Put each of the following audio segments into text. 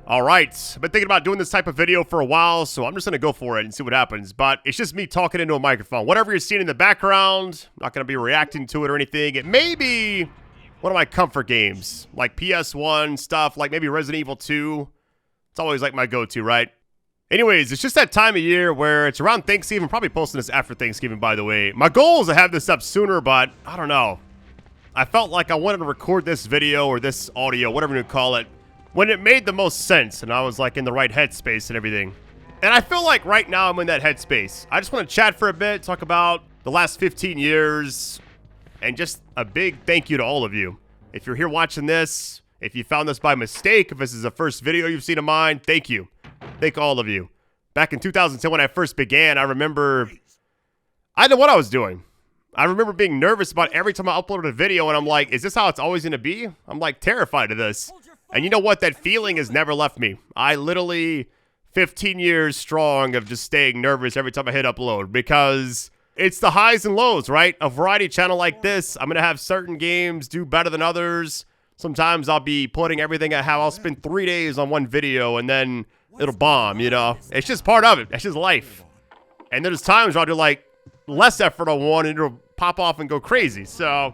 All right, I've been thinking about doing this type of video for a while, so I'm just going to go for it and see what happens. But it's just me talking into a microphone. Whatever you're seeing in the background, I'm not going to be reacting to it or anything. It may be one of my comfort games, like PS1 stuff, like maybe Resident Evil 2. It's always like my go-to, right? Anyways, it's just that time of year where it's around Thanksgiving. Probably posting this after Thanksgiving, by the way. My goal is to have this up sooner, but I don't know. I felt like I wanted to record this video or this audio, whatever you call it, when it made the most sense and I was like in the right headspace and everything. And I feel like right now I'm in that headspace. I just want to chat for a bit, talk about the last 15 years, and just a big thank you to all of you. If you're here watching this, if you found this by mistake, if this is the first video you've seen of mine, thank you. Thank all of you. Back in 2010 when I first began, I remember I didn't know what I was doing. I remember being nervous about every time I uploaded a video, and I'm like, is this how it's always going to be? I'm like terrified of this. And you know what? That feeling has never left me. I literally, 15 years strong of just staying nervous every time I hit upload because it's the highs and lows, right? A variety channel like this, I'm going to have certain games do better than others. Sometimes I'll be putting everything I have. I'll spend 3 days on one video and then it'll bomb, you know? It's just part of it. That's just life. And there's times where I'll do like less effort on one and it'll pop off and go crazy. So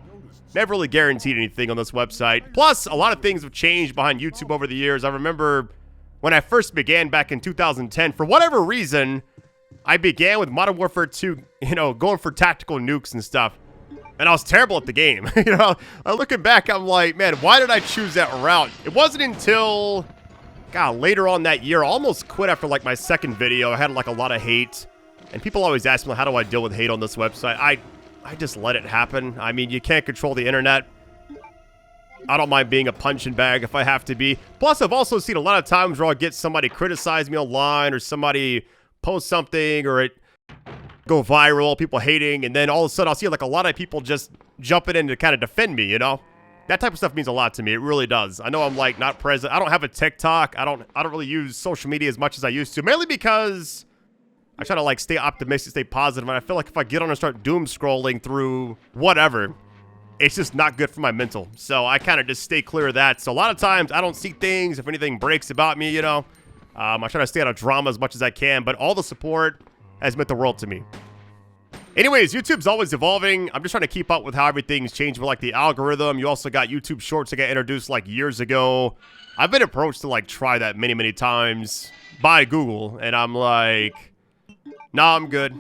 never really guaranteed anything on this website. Plus, a lot of things have changed behind YouTube over the years. I remember when I first began back in 2010, for whatever reason, I began with Modern Warfare 2, you know, going for tactical nukes and stuff. And I was terrible at the game. You know, looking back, I'm like, man, why did I choose that route? It wasn't until, God, later on that year, I almost quit after like my second video. I had like a lot of hate. And people always ask me, how do I deal with hate on this website? I just let it happen. I mean, you can't control the internet. I don't mind being a punching bag if I have to be. Plus, I've also seen a lot of times where I'll get somebody criticize me online or somebody post something or it go viral, people hating, and then all of a sudden I'll see like a lot of people just jumping in to kind of defend me, you know? That type of stuff means a lot to me. It really does. I know I'm like not present. I don't have a TikTok. I don't really use social media as much as I used to, mainly because I try to like stay optimistic, stay positive, and I feel like if I get on and start doom scrolling through whatever, it's just not good for my mental. So I kind of just stay clear of that. So a lot of times I don't see things if anything breaks about me, you know. I try to stay out of drama as much as I can, but all the support has meant the world to me. Anyways, YouTube's always evolving. I'm just trying to keep up with how everything's changed with like the algorithm. You also got YouTube Shorts that got introduced like years ago. I've been approached to like try that many, many times by Google, and I'm like, nah, I'm good.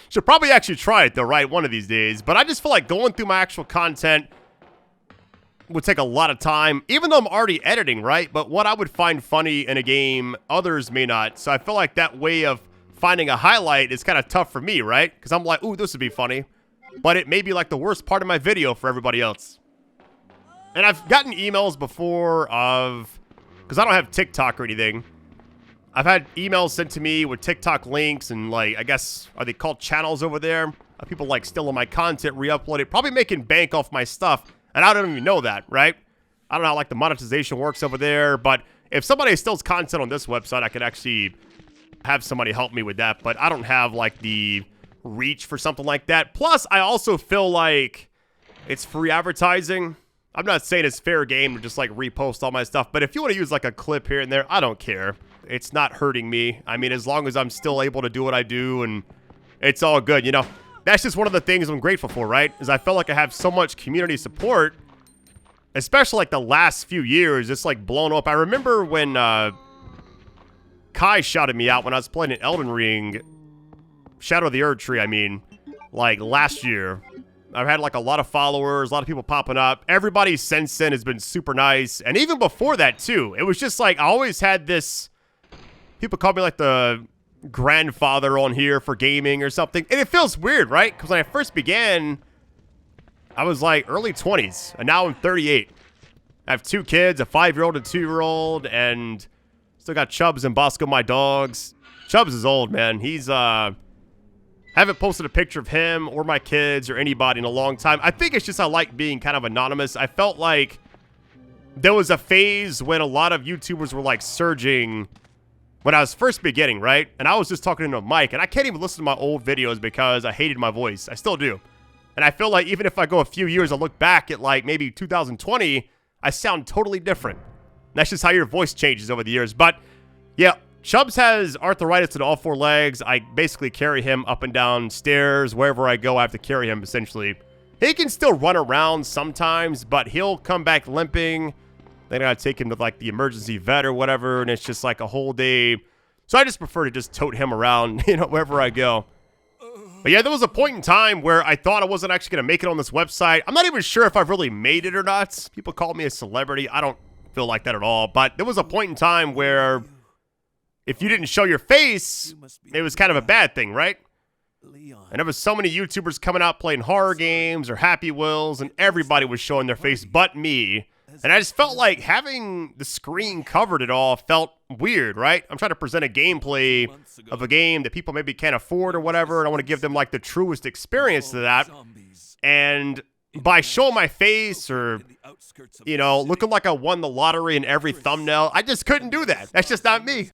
Should probably actually try it though, right? One of these days. But I just feel like going through my actual content would take a lot of time, even though I'm already editing, right? But what I would find funny in a game, others may not. So I feel like that way of finding a highlight is kind of tough for me, right? Because I'm like, ooh, this would be funny. But it may be like the worst part of my video for everybody else. And I've gotten emails before of, because I don't have TikTok or anything, I've had emails sent to me with TikTok links and like, I guess, are they called channels over there? People like stealing my content, re-upload it, probably making bank off my stuff. And I don't even know that, right? I don't know how like the monetization works over there, but if somebody steals content on this website, I could actually have somebody help me with that. But I don't have like the reach for something like that. Plus, I also feel like it's free advertising. I'm not saying it's fair game to just like repost all my stuff, but if you want to use like a clip here and there, I don't care. It's not hurting me. I mean, as long as I'm still able to do what I do and it's all good, you know. That's just one of the things I'm grateful for, right? Is I feel like I have so much community support, especially like the last few years. It's like blown up. I remember when Kai shouted me out when I was playing in Elden Ring, Shadow of the Erd Tree, I mean, like last year. I've had like a lot of followers, a lot of people popping up. Everybody since then has been super nice. And even before that too, it was just like I always had this, people call me like the grandfather on here for gaming or something. And it feels weird, right? Because when I first began, I was like early 20s. And now I'm 38. I have 2 kids, a 5-year-old and a 2-year-old. And still got Chubbs and Bosco, my dogs. Chubbs is old, man. He's, haven't posted a picture of him or my kids or anybody in a long time. I think it's just I like being kind of anonymous. I felt like there was a phase when a lot of YouTubers were like surging when I was first beginning, right? And I was just talking into a mic, and I can't even listen to my old videos because I hated my voice. I still do. And I feel like even if I go a few years, I look back at like maybe 2020, I sound totally different. That's just how your voice changes over the years. But yeah, Chubbs has arthritis in all 4 legs. I basically carry him up and down stairs. Wherever I go, I have to carry him, essentially. He can still run around sometimes, but he'll come back limping. Then I gotta take him to, like, the emergency vet or whatever, and it's just, like, a whole day. So I just prefer to just tote him around, you know, wherever I go. But yeah, there was a point in time where I thought I wasn't actually gonna make it on this website. I'm not even sure if I've really made it or not. People call me a celebrity. I don't feel like that at all. But there was a point in time where if you didn't show your face, it was kind of a bad thing, right? And there was so many YouTubers coming out playing horror games or Happy Wheels, and everybody was showing their face but me. And I just felt like having the screen covered at all felt weird, right? I'm trying to present a gameplay of a game that people maybe can't afford or whatever, and I want to give them, like, the truest experience to that. And by showing my face or, you know, looking like I won the lottery in every thumbnail, I just couldn't do that. That's just not me.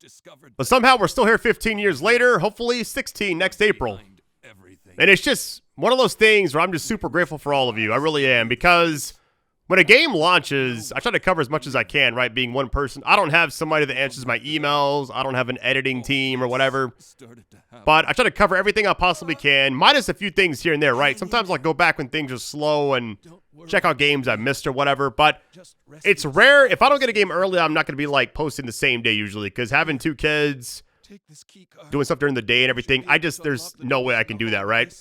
But somehow we're still here 15 years later, hopefully 16 next April. And it's just one of those things where I'm just super grateful for all of you. I really am, because when a game launches, I try to cover as much as I can, right? Being one person. I don't have somebody that answers my emails. I don't have an editing team or whatever. But I try to cover everything I possibly can, minus a few things here and there, right? Sometimes I'll go back when things are slow and check out games I missed or whatever. But it's rare. If I don't get a game early, I'm not going to be, like, posting the same day usually, because having 2 kids, doing stuff during the day and everything, there's no way I can do that, right?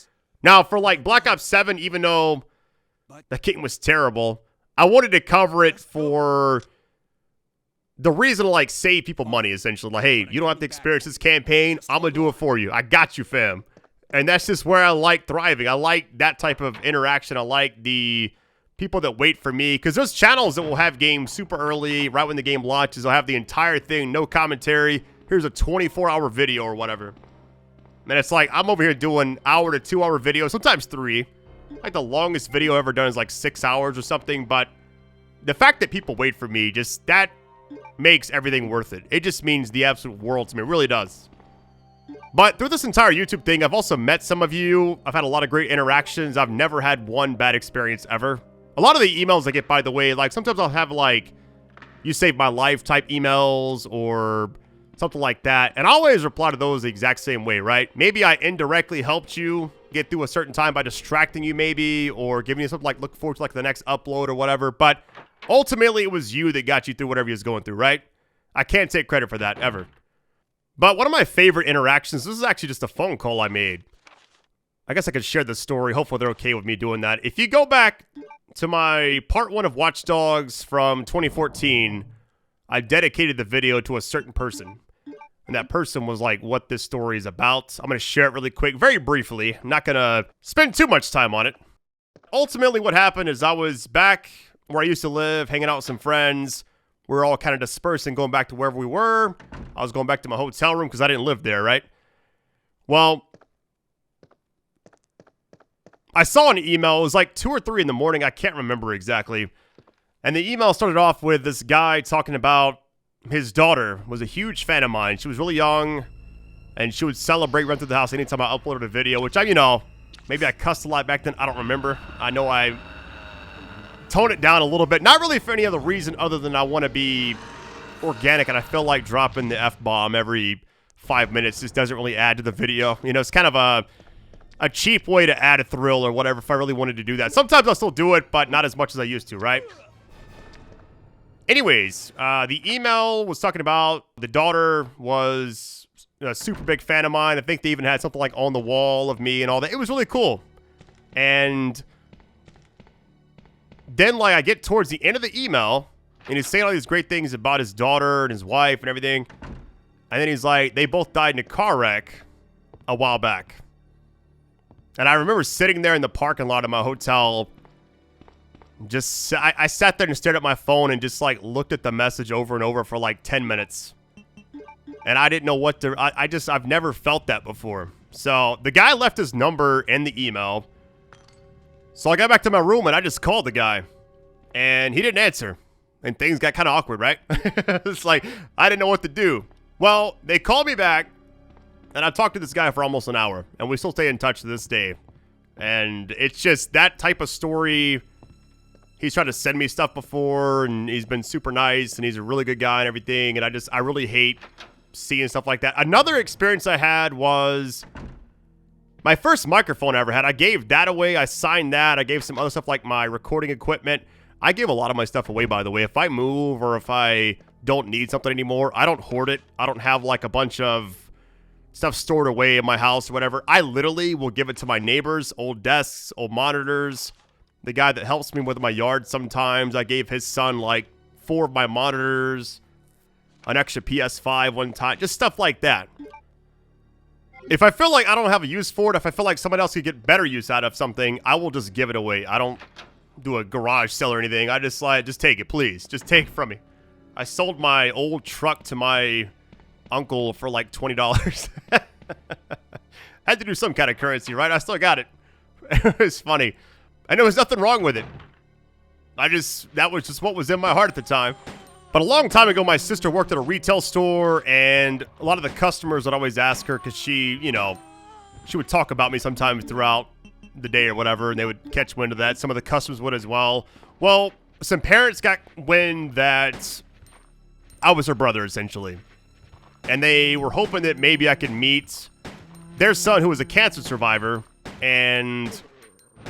Now, for, like, Black Ops 7, even though the game was terrible, I wanted to cover it for the reason to, like, save people money, essentially. Like, hey, you don't have to experience this campaign. I'm going to do it for you. I got you, fam. And that's just where I like thriving. I like that type of interaction. I like the people that wait for me. Because there's channels that will have games super early, right when the game launches. They'll have the entire thing, no commentary. Here's a 24-hour video or whatever. And it's like, I'm over here doing hour to 2 hour videos, sometimes 3. Like, the longest video ever done is like 6 hours or something. But the fact that people wait for me, just that makes everything worth it. It just means the absolute world to me. It really does. But through this entire YouTube thing, I've also met some of you. I've had a lot of great interactions. I've never had one bad experience ever. A lot of the emails I get, by the way, like, sometimes I'll have, like, you saved my life type emails or something like that. And I always reply to those the exact same way, right? Maybe I indirectly helped you get through a certain time by distracting you maybe, or giving you something like look forward to, like, the next upload or whatever. But ultimately, it was you that got you through whatever you was going through, right? I can't take credit for that, ever. But one of my favorite interactions, this is actually just a phone call I made. I guess I could share this story. Hopefully they're okay with me doing that. If you go back to my part 1 of Watch Dogs from 2014, I dedicated the video to a certain person. And that person was like, what this story is about. I'm going to share it really quick, very briefly. I'm not going to spend too much time on it. Ultimately, what happened is I was back where I used to live, hanging out with some friends. We were all kind of dispersed and going back to wherever we were. I was going back to my hotel room because I didn't live there, right? Well, I saw an email. It was like 2 or 3 in the morning. I can't remember exactly. And the email started off with this guy talking about his daughter was a huge fan of mine. She was really young, and she would celebrate run through the house anytime I uploaded a video, which I, you know, maybe I cussed a lot back then. I don't remember. I know I toned it down a little bit. Not really for any other reason other than I want to be organic, and I feel like dropping the F-bomb every 5 minutes just doesn't really add to the video. You know, it's kind of a cheap way to add a thrill or whatever if I really wanted to do that. Sometimes I'll still do it, but not as much as I used to, right? Anyways, the email was talking about the daughter was a super big fan of mine. I think they even had something like on the wall of me and all that. It was really cool. And then, like, I get towards the end of the email, and he's saying all these great things about his daughter and his wife and everything. And then he's like, they both died in a car wreck a while back. And I remember sitting there in the parking lot of my hotel. Just, I sat there and stared at my phone and just, like, looked at the message over and over for, like, 10 minutes. And I didn't know what to, I've never felt that before. So, the guy left his number in the email. So, I got back to my room and I just called the guy. And he didn't answer. And things got kind of awkward, right? It's like, I didn't know what to do. Well, they called me back. And I talked to this guy for almost an hour. And we still stay in touch to this day. And it's just that type of story. he's tried to send me stuff before, and he's been super nice, and he's a really good guy and everything, and I really hate seeing stuff like that. Another experience I had was my first microphone I ever had. I gave that away. I signed that. I gave some other stuff like my recording equipment. I give a lot of my stuff away, by the way. If I move or if I don't need something anymore, I don't hoard it. I don't have like a bunch of stuff stored away in my house or whatever. I literally will give it to my neighbors, old desks, old monitors. The guy that helps me with my yard sometimes, I gave his son like 4 of my monitors, an extra PS5 one time, just stuff like that. If I feel like I don't have a use for it, if I feel like someone else could get better use out of something, I will just give it away. I don't do a garage sale or anything. I just like, just take it, please. Just take it from me. I sold my old truck to my uncle for like $20. Had to do some kind of currency, right? I still got it. It was funny. And there was nothing wrong with it. That was just what was in my heart at the time. But a long time ago, my sister worked at a retail store, and a lot of the customers would always ask her, because she, you know, she would talk about me sometimes throughout the day or whatever, and they would catch wind of that. Some of the customers would as well. Well, some parents got wind that I was her brother, essentially. And they were hoping that maybe I could meet their son, who was a cancer survivor, and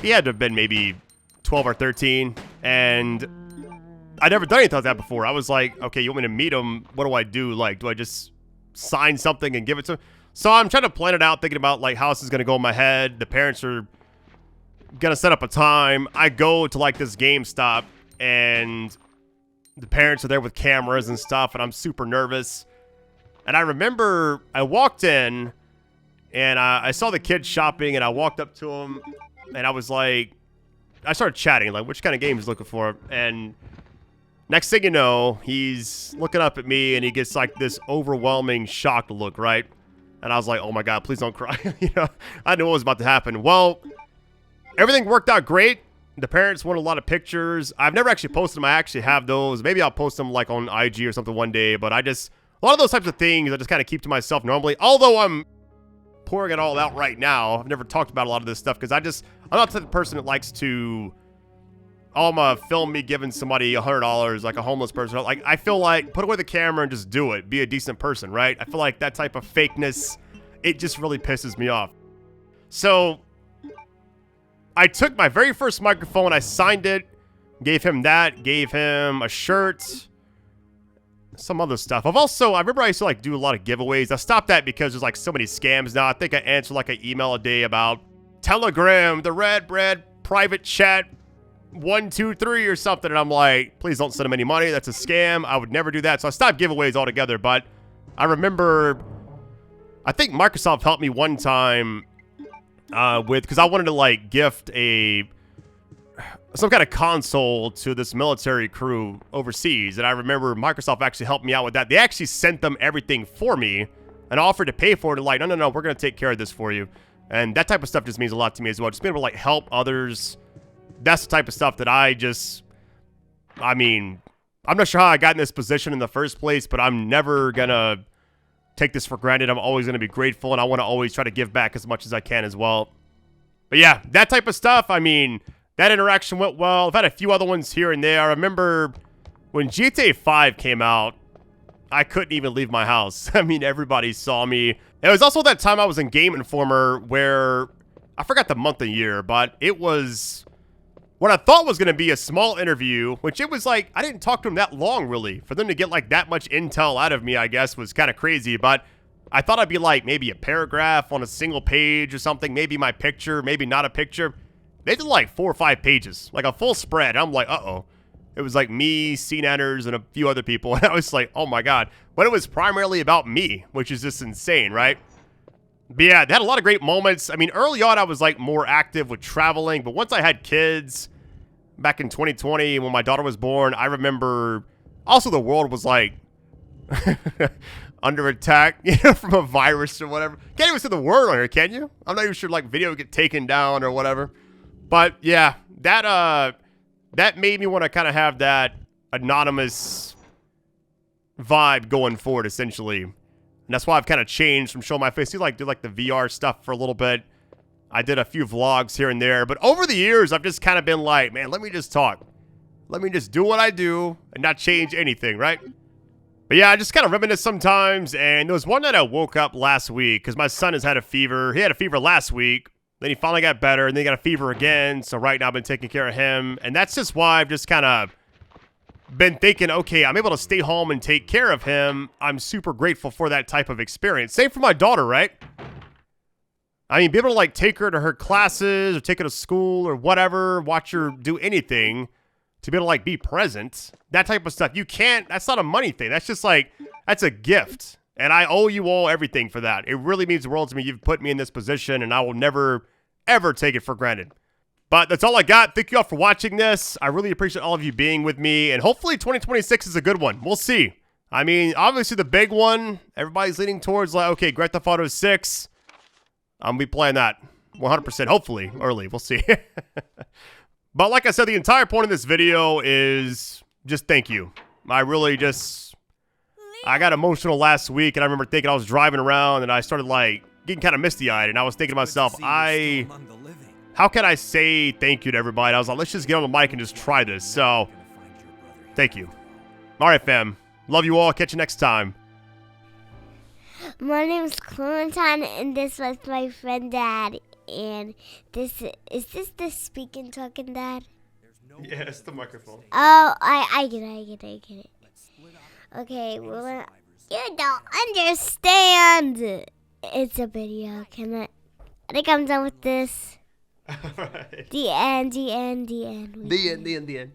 he had to have been maybe 12 or 13, and I'd never done anything like that before. I was like, okay, you want me to meet him? What do I do? Like, do I just sign something and give it to him? So I'm trying to plan it out, thinking about, like, how this is going to go in my head. The parents are going to set up a time. I go to, like, this GameStop, and the parents are there with cameras and stuff, and I'm super nervous. And I remember I walked in, and I saw the kids shopping, and I walked up to him, and I was like, I started chatting, like, which kind of game he's looking for, and next thing you know, he's looking up at me, and he gets, like, this overwhelming shocked look, right? And I was like, oh, my God, please don't cry. You know, I knew what was about to happen. Well, everything worked out great. The parents wanted a lot of pictures. I've never actually posted them. I actually have those. Maybe I'll post them, like, on IG or something one day, but a lot of those types of things I just kind of keep to myself normally. Although I'm pouring it all out right now. I've never talked about a lot of this stuff because I'm not the type of person that likes to, I'm gonna film me giving somebody $100 like a homeless person. Like, I feel like, put away the camera and just do it. Be a decent person, right? I feel like that type of fakeness, it just really pisses me off. So I took my very first microphone, I signed it, gave him that, gave him a shirt, some other stuff. I remember I used to like do a lot of giveaways. I stopped that because there's like so many scams now. I think I answer like an email a day about Telegram, theRadBrad, private chat, 123 or something, and I'm like, please don't send them any money. That's a scam. I would never do that. So I stopped giveaways altogether. But I remember, I think Microsoft helped me one time because I wanted to like gift some kind of console to this military crew overseas, and I remember Microsoft actually helped me out with that. They actually sent them everything for me and offered to pay for it. Like, no, we're gonna take care of this for you. And that type of stuff just means a lot to me as well. Just being able to like help others. That's the type of stuff that I'm not sure how I got in this position in the first place, but I'm never gonna take this for granted. I'm always gonna be grateful, and I want to always try to give back as much as I can as well. But yeah, that type of stuff, that interaction went well. I've had a few other ones here and there. I remember when GTA 5 came out, I couldn't even leave my house. Everybody saw me. It was also that time I was in Game Informer where, I forgot the month and year, but it was what I thought was going to be a small interview, which it was like, I didn't talk to them that long, really. For them to get like that much intel out of me, I guess, was kind of crazy. But I thought I'd be like maybe a paragraph on a single page or something. Maybe my picture, maybe not a picture. They did like 4 or 5 pages, like a full spread. I'm like, uh-oh. It was like me, CNNers, and a few other people. And I was like, oh my God. But it was primarily about me, which is just insane, right? But yeah, they had a lot of great moments. Early on, I was like more active with traveling. But once I had kids back in 2020, when my daughter was born, I remember also the world was like under attack, from a virus or whatever. Can't even say the word on here, can you? I'm not even sure like video would get taken down or whatever. But yeah, that made me want to kind of have that anonymous vibe going forward, essentially. And that's why I've kind of changed from showing my face. Did like the VR stuff for a little bit. I did a few vlogs here and there. But over the years, I've just kind of been like, man, let me just talk. let me just do what I do and not change anything, right? But yeah, I just kind of reminisce sometimes, and there was one night I woke up last week because my son has had a fever. He had a fever last week, then he finally got better, and then he got a fever again, so right now I've been taking care of him, and that's just why I've just kind of been thinking, okay, I'm able to stay home and take care of him. I'm super grateful for that type of experience. Same for my daughter, right? I mean, be able to, like, take her to her classes or take her to school or whatever, watch her do anything, to be able to, like, be present, that type of stuff. You can't, that's not a money thing. That's just, like, that's a gift. And I owe you all everything for that. It really means the world to me. You've put me in this position, and I will never, ever take it for granted. But that's all I got. Thank you all for watching this. I really appreciate all of you being with me, and hopefully 2026 is a good one. We'll see. I mean, obviously the big one, everybody's leaning towards, like, okay, Grand Theft Auto 6. I'm going to be playing that 100%, hopefully, early. We'll see. But like I said, the entire point of this video is just thank you. I really just, I got emotional last week, and I remember thinking I was driving around, and I started, like, getting kind of misty-eyed, and I was thinking to myself, how can I say thank you to everybody? I was like, let's just get on the mic and just try this. So, thank you. All right, fam. Love you all. Catch you next time. My name is Clementine, and this was my friend Dad. And is this the speaking talking Dad? Yeah, it's the microphone. Oh, I get it. Okay, well, you don't understand. It's a video. I think I'm done with this. All right. The end. The end.